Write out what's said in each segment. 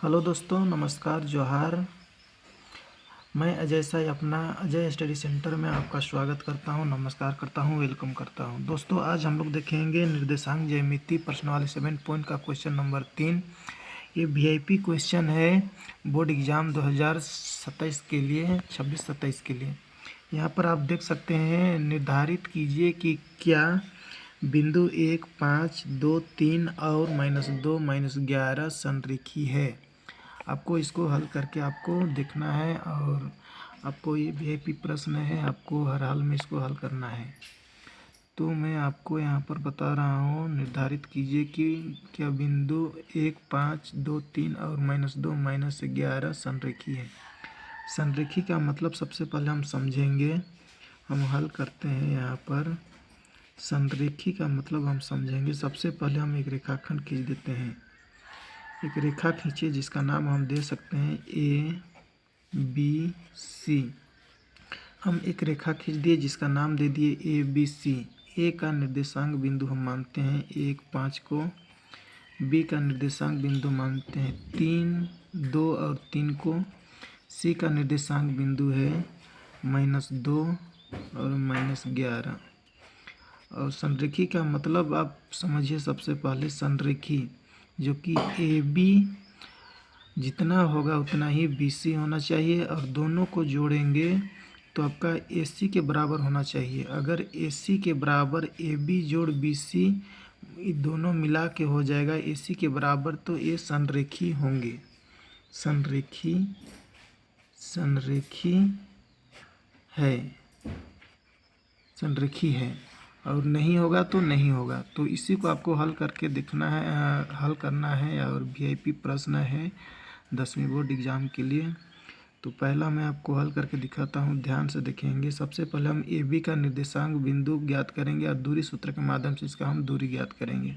Hello दोस्तों, नमस्कार, जोहार। मैं अजय साई अपना अजय स्टडी सेंटर में आपका स्वागत करता हूं, नमस्कार करता हूं, वेलकम करता हूं। दोस्तों, आज हम लोग देखेंगे निर्देशांक ज्यामिति प्रश्न वाले 7 पॉइंट का क्वेश्चन नंबर 3। ये वीआईपी क्वेश्चन है बोर्ड एग्जाम 2027 के लिए, 26-27 के लिए। यहाँ पर आप देख सकते हैं, निर्धारित कीजिए कि क्या बिंदु 1, 5, 2, 3 और -2, -11 संरेखी है। आपको इसको हल करके आपको देखना है और आपको ये वीआईपी प्रश्न है, आपको हर हाल में इसको हल करना है। तो मैं आपको यहाँ पर बता रहा हूँ, निर्धारित कीजिए कि क्या बिंदु 1, 5, 2, 3 और -2, -11 संरेखी है। संरेखी का मतलब सबसे पहले हम समझेंगे, हम हल करते हैं। यहाँ पर संरेखी का मतलब हम समझेंगे। सबसे पहले हम एक रेखाखंड खींच देते हैं। एक रेखा खींचिए जिसका नाम हम दे सकते हैं ABC। हम एक रेखा खींच दिए जिसका नाम दे दिए ABC। ए का निर्देशांक बिंदु हम मानते हैं 1, 5 को। बी का निर्देशांक बिंदु मानते हैं 3, 2 और 3 को। सी का निर्देशांक बिंदु है -2 और -11। और संरेखी का मतलब आप समझिए। सबसे पहले संरेखी जो कि AB जितना होगा उतना ही BC होना चाहिए, और दोनों को जोड़ेंगे तो आपका AC के बराबर होना चाहिए। अगर AC के बराबर AB जोड़ BC दोनों मिला के हो जाएगा AC के बराबर, तो ये संरेखी होंगे। संरेखी है, संरेखी है। और नहीं होगा तो नहीं होगा। तो इसी को आपको हल करके देखना है, हल करना है। और वीआईपी प्रश्न है 10वीं बोर्ड एग्ज़ाम के लिए। तो पहला मैं आपको हल करके दिखाता हूँ, ध्यान से देखेंगे। सबसे पहले हम AB का निर्देशांक बिंदु ज्ञात करेंगे और दूरी सूत्र के माध्यम से इसका हम दूरी ज्ञात करेंगे।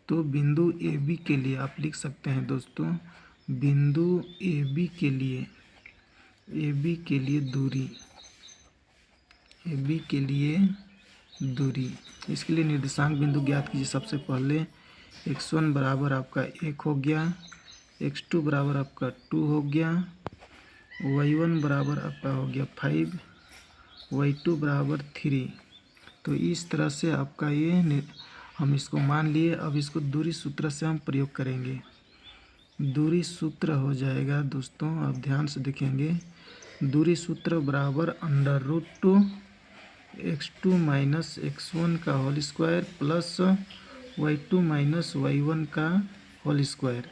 तो बिंदु AB के लिए आप लिख सकते हैं दोस्तों, बिंदु AB के लिए दूरी, AB के लिए दूरी। इसके लिए निर्देशांक बिंदु ज्ञात कीजिए। सबसे पहले x1 बराबर आपका 1 हो गया, x2 बराबर आपका 2 हो गया, y1 बराबर आपका हो गया 5, y2 बराबर 3। तो इस तरह से आपका ये हम इसको मान लिए। अब इसको दूरी सूत्र से हम प्रयोग करेंगे। दूरी सूत्र हो जाएगा दोस्तों, आप ध्यान से देखेंगे। दूरी सूत्र बराबर √2 x2 माइनस x1 का whole square plus y2 minus y1 का होल स्क्वायर।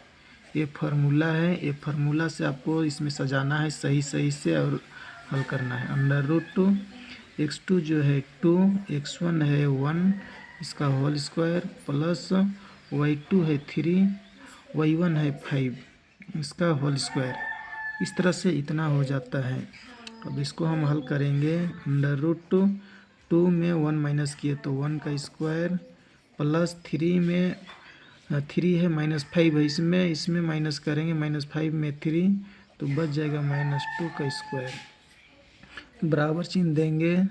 ये फार्मूला है। ये फार्मूला से आपको इसमें सजाना है सही से और हल करना है। √2 x2 जो है 2, x1 है 1 इसका होल स्क्वायर प्लस y2 है 3, y1 है 5 इसका होल स्क्वायर। इस तरह से इतना हो जाता है। अब इसको हम हल करेंगे। √2 में 1 माइनस किए तो 1 का स्क्वायर प्लस 3 में 3 है -5 है, इसमें माइनस करेंगे। -5 में 3 तो बच जाएगा -2 का स्क्वायर। बराबर चिन्ह देंगे,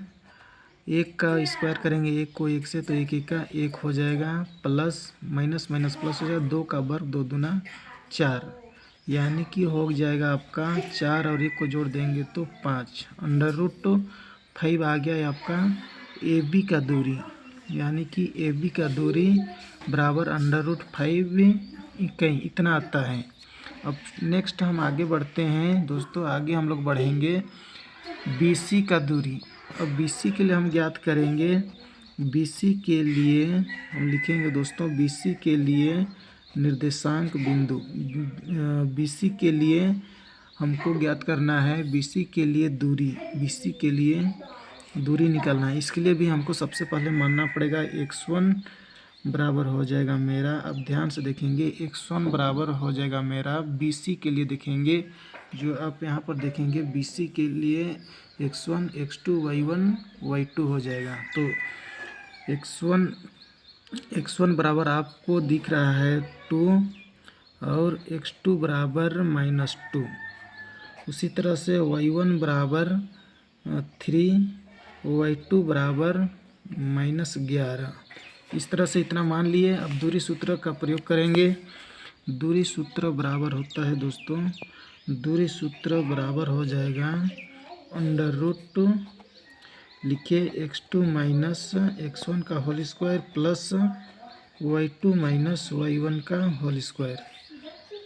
1 का स्क्वायर करेंगे 1 को 1 से, तो 1 1 का 1 हो जाएगा, प्लस माइनस माइनस प्लस हो जाएगा। 2 का वर्ग 2 दूना 4, यानी कि हो जाएगा आपका 4 और 1 को जोड़ देंगे तो 5। √5 आ गया है आपका AB का दूरी, यानी कि AB का दूरी बराबर √5 इतना आता है। अब नेक्स्ट हम आगे बढ़ते हैं दोस्तों। आगे हम लोग बढ़ेंगे BC का दूरी। अब BC के लिए हम ज्ञात करेंगे। BC के लिए हम लिखेंगे दोस्तों, BC के लिए निर्देशांक बिंदु, BC के लिए हमको ज्ञात करना है। BC के लिए दूरी, BC के लिए दूरी निकालना है। इसके लिए भी हमको सबसे पहले मानना पड़ेगा x1 बराबर हो जाएगा मेरा, अब ध्यान से देखेंगे, x1 बराबर हो जाएगा मेरा BC के लिए। देखेंगे जो आप यहाँ पर देखेंगे BC के लिए x1, x2, y1, y2 हो जाएगा। तो x1 बराबर आपको दिख रहा है 2 और x2 बराबर -2। उसी तरह से y1 बराबर 3, y2 बराबर -11। इस तरह से इतना मान लिए। अब दूरी सूत्र का प्रयोग करेंगे। दूरी सूत्र बराबर होता है दोस्तों, दूरी सूत्र बराबर हो जाएगा अंडर रूट लिखिए x2 माइनस x1 का whole square plus y2 minus y1 का होल स्क्वायर।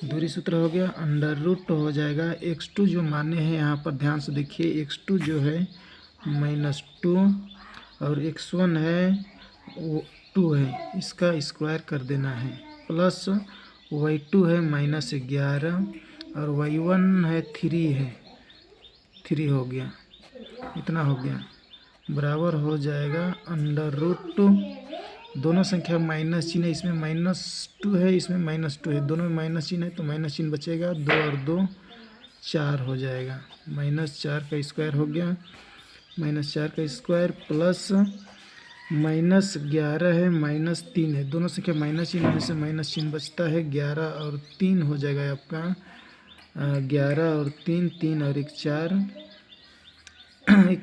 दूरी सूत्र हो गया, अंडर रूट हो जाएगा x2 जो माने हैं यहाँ पर ध्यान से देखिए, x2 जो है -2 और x1 है वो 2 है, इसका स्क्वायर कर देना है, प्लस y2 है -11 और y1 है 3 है, 3 हो गया, इतना हो गया, बराबर हो जाएगा अंडर रूट, दोनों संख्या माइनस चिन्ह है, इसमें -2 है, इसमें -2 है, दोनों में माइनस चिन्ह है तो माइनस चिन्ह बचेगा, 2 और 2 4 हो जाएगा, -4 का स्क्वायर हो गया, -4 का स्क्वायर प्लस -11 है -3 है, दोनों संख्या माइनस चिन्ह में से माइनस चिन्ह बचता है, 11 और 3 हो जाएगा आपका, 11 और 3, 3 और 1 4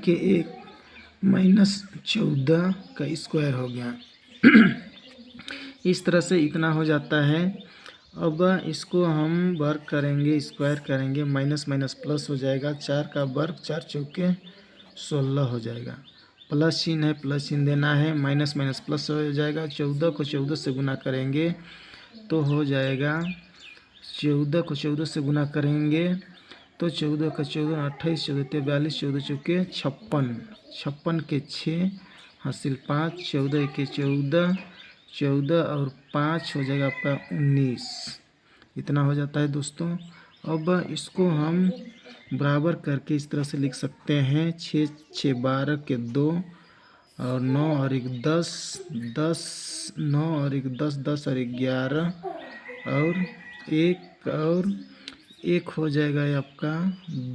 के 1 -14 का स्क्वायर हो गया। इस तरह से इतना हो जाता है। अब इसको हम वर्ग करेंगे, स्क्वायर करेंगे, माइनस माइनस प्लस हो जाएगा, 4 का वर्ग 4 चौके 16 हो जाएगा, प्लस चिन्ह है, प्लस चिन्ह देना है, माइनस माइनस प्लस हो जाएगा, 14 को 14 से गुना करेंगे तो हो जाएगा, 14 को 14 से गुना करेंगे तो 14 का 14 28, 14 42, 14 चौके 56, 56 के 6 हासिल 5, 14 के 14, 14 और 5 हो जाएगा आपका 19, इतना हो जाता है दोस्तों। अब इसको हम बराबर करके इस तरह से लिख सकते हैं, 6 6 12 के 2 और 9 और 1 10, 10 9 और 1 10, 10 और 11 और 1 हो जाएगा आपका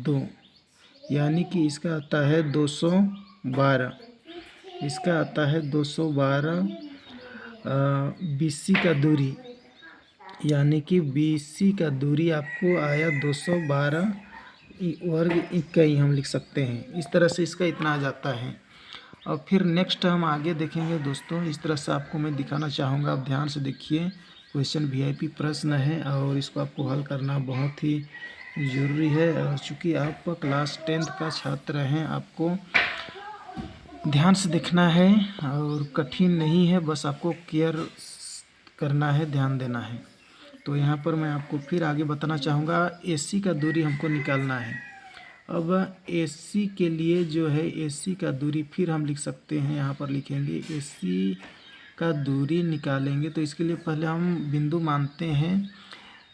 2, यानी कि इसका आता है 212, इसका आता है 212 BC का दूरी, यानी कि BC का दूरी आपको आया 212 वर्ग इकाई हम लिख सकते हैं, इस तरह से इसका इतना आ जाता है। और फिर नेक्स्ट हम आगे देखेंगे दोस्तों, इस तरह से आपको मैं दिखाना चाहूँगा, आप ध्यान से देखिए, क्वेश्चन VIP प्रश्न है और इसको आपको हल करना बहुत ही ज़रूरी है, और चूँकि आप क्लास 10th का छात्र हैं, आपको ध्यान से देखना है और कठिन नहीं है, बस आपको केयर करना है, ध्यान देना है। तो यहाँ पर मैं आपको फिर आगे बताना चाहूँगा, AC का दूरी हमको निकालना है। अब AC के लिए जो है, AC का दूरी फिर हम लिख सकते हैं, यहाँ पर लिखेंगे AC का दूरी निकालेंगे तो इसके लिए पहले हम बिंदु मानते हैं।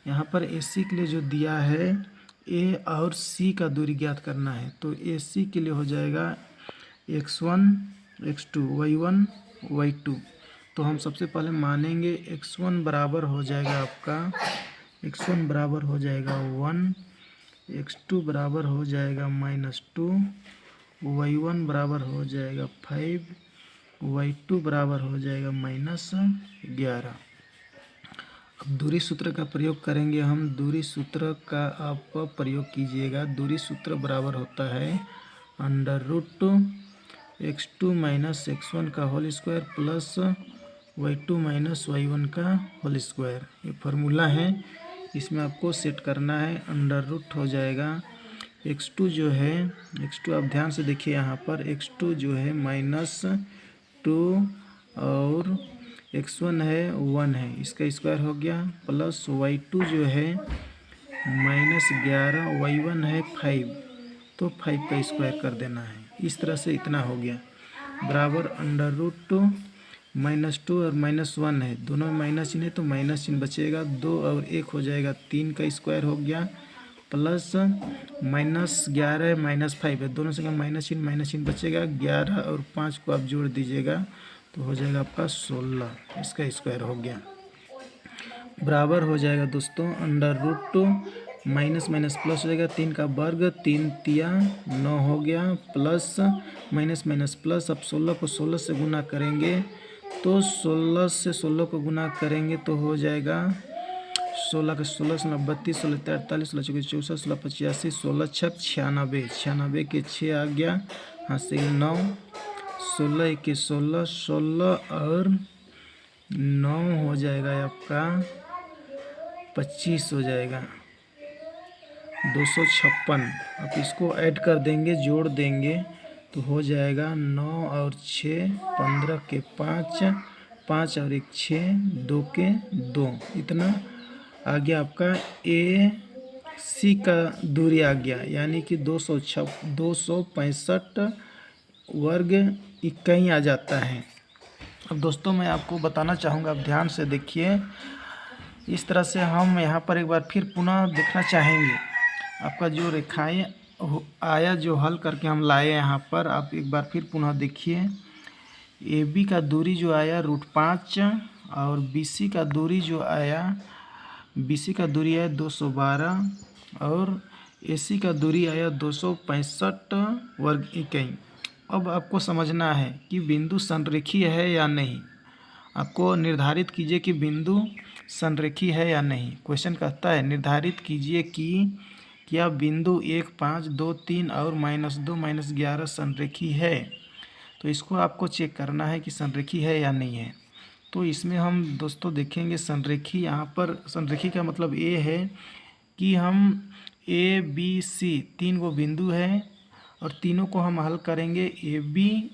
यहाँ पर AC के लिए जो दिया है, A और C का दूरी ज्ञात करना है, तो AC के लिए हो जाएगा x1 x2 y1 y2, तो हम सबसे पहले मानेंगे x1 बराबर हो जाएगा आपका, x1 बराबर हो जाएगा 1, x2 बराबर हो जाएगा -2, y1 बराबर हो जाएगा 5, y2 बराबर हो जाएगा -11। अब दूरी सूत्र का प्रयोग करेंगे हम, दूरी सूत्र का आप प्रयोग कीजिएगा, दूरी सूत्र बराबर होता है under root x2 minus x1 का whole square plus y2 minus y1 का होल स्क्वायर, ये फार्मूला है, इसमें आपको सेट करना है। अंडर रूट हो जाएगा x2 जो है, x2 आप ध्यान से देखिए, यहाँ पर x2 जो है -2 और x1 है 1 है, इसका स्क्वायर हो गया, प्लस y2 जो है -11, y1 है 5, तो 5 का स्क्वायर कर देना है, इस तरह से इतना हो गया, बराबर अंडर रूट -2 और -1 है, दोनों में माइनस चिन्ह है तो माइनस चिन्ह बचेगा, 2 और 1 हो जाएगा, 3 का स्क्वायर हो गया, प्लस -11 है -5 है, दोनों से माइनस चिन्ह बचेगा, 11 और 5 को आप जोड़ दीजिएगा तो हो जाएगा आपका 16, इसका स्क्वायर हो गया, बराबर हो जाएगा दोस्तों under root minus minus plus हो जाएगा, 3 का वर्ग 3 तिया 9 हो गया, प्लस माइनस माइनस प्लस, अब 16 को 16 से गुना करेंगे तो 16 से 16 को गुना करेंगे तो हो जाएगा 16 का 16 16 32, 16 43, 16 चौके 64, 16 85, 16 छक 96, 96 के 6 आ गया, हाँ से 9, 16 के 16, 16 और 9 हो जाएगा आपका 25 हो जाएगा 256। अब इसको ऐड कर देंगे, जोड़ देंगे तो हो जाएगा 9 और 6 15 के 5, 5 और 1 6, 2 के 2। इतना आ गया आपका ए सी का दूरी आ गया, यानी कि 265 वर्ग इकाई आ जाता है। अब दोस्तों मैं आपको बताना चाहूँगा, आप ध्यान से देखिए। इस तरह से हम यहाँ पर एक बार फिर पुनः देखना चाहेंगे। आपका जो रेखाएं आया जो हल करके हम लाए यहाँ पर, आप एक बार फिर पुनः देखिए। ए बी का दूरी जो आया √5 और बी सी का दूरी जो आया, बी सी का दूरी आया 212 और ए सी का दूरी आया 265 वर्ग इकाई। अब आपको समझना है कि बिंदु संरेखीय है या नहीं। आपको निर्धारित कीजिए कि बिंदु संरेखीय है या नहीं। क्वेश्चन कहता है निर्धारित कीजिए कि क्या बिंदु 1 5 2 3 और -2 -11 संरेखीय है। तो इसको आपको चेक करना है कि संरेखीय है या नहीं है। तो इसमें हम दोस्तों देखेंगे संरेखीय। यहाँ पर संरेखीय का मतलब ये है कि हम ए बी सी 3 गो बिंदु है और तीनों को हम हल करेंगे। ए बी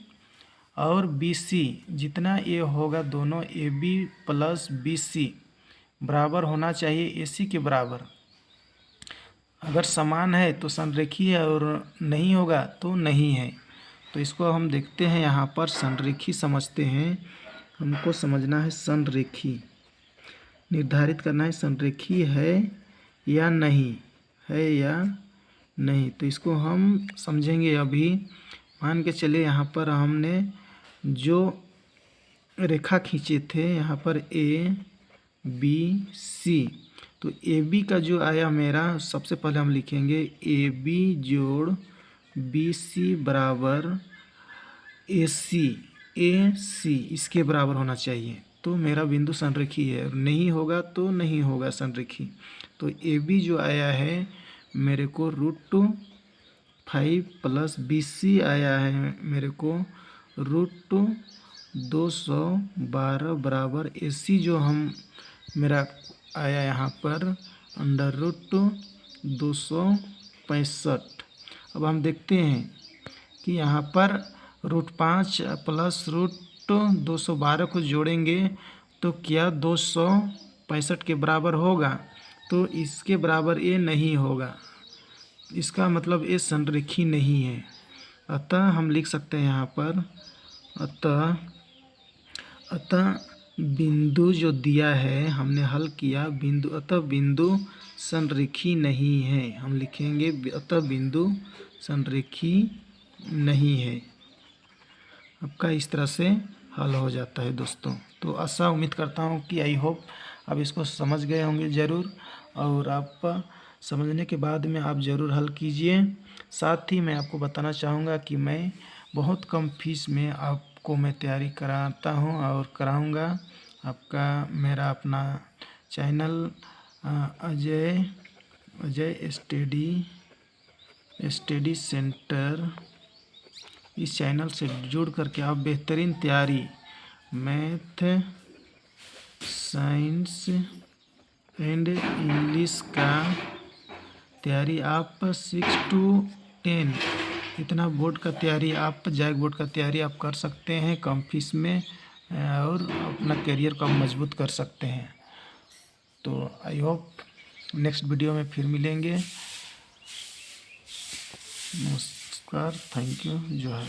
और बी सी जितना ए होगा, दोनों A B plus B C बराबर होना चाहिए ए सी के बराबर। अगर समान है तो संरेखीय है और नहीं होगा तो नहीं है। तो इसको हम देखते हैं, यहाँ पर संरेखीय समझते हैं। हमको समझना है संरेखीय, निर्धारित करना है संरेखीय है या नहीं है या नहीं। तो इसको हम समझेंगे अभी। मान के चले यहाँ पर हमने जो रेखा खींचे थे यहाँ पर ए बी सी, तो ए बी का जो आया मेरा, सबसे पहले हम लिखेंगे ए बी जोड़ बी सी बराबर ए सी इसके बराबर होना चाहिए। तो मेरा बिंदु संरेखीय है। नहीं होगा तो नहीं होगा संरेखीय। तो ए बी जो आया है मेरे को √5 प्लस बी सी आया है मेरे को √212 बराबर ए सी जो हम मेरा आया यहाँ पर √265। अब हम देखते हैं कि यहाँ पर √5 प्लस √212 को जोड़ेंगे तो क्या 265 के बराबर होगा। तो इसके बराबर ये नहीं होगा, इसका मतलब ये संरेखीय नहीं है। अतः हम लिख सकते हैं यहाँ पर अतः बिंदु जो दिया है हमने हल किया बिंदु, अतः बिंदु संरेखीय नहीं है। हम लिखेंगे अतः बिंदु संरेखीय नहीं है। आपका इस तरह से हल हो जाता है दोस्तों। तो आशा उम्मीद करता हूँ कि आई होप आप इसको समझ गए होंगे ज़रूर, और आप समझने के बाद में आप ज़रूर हल कीजिए। साथ ही मैं आपको बताना चाहूँगा कि मैं बहुत कम फीस में आपको मैं तैयारी कराता हूँ और कराऊँगा। आपका मेरा अपना चैनल अजय स्टडी सेंटर, इस चैनल से जुड़ करके आप बेहतरीन तैयारी मैथ, साइंस एंड इंग्लिश का तैयारी आप 6 to 10 इतना बोर्ड का तैयारी आप जैक बोर्ड का तैयारी आप कर सकते हैं कम फीस में, और अपना करियर को आप मजबूत कर सकते हैं। तो आई होप नेक्स्ट वीडियो में फिर मिलेंगे। नमस्कार, थैंक यू, जोहार।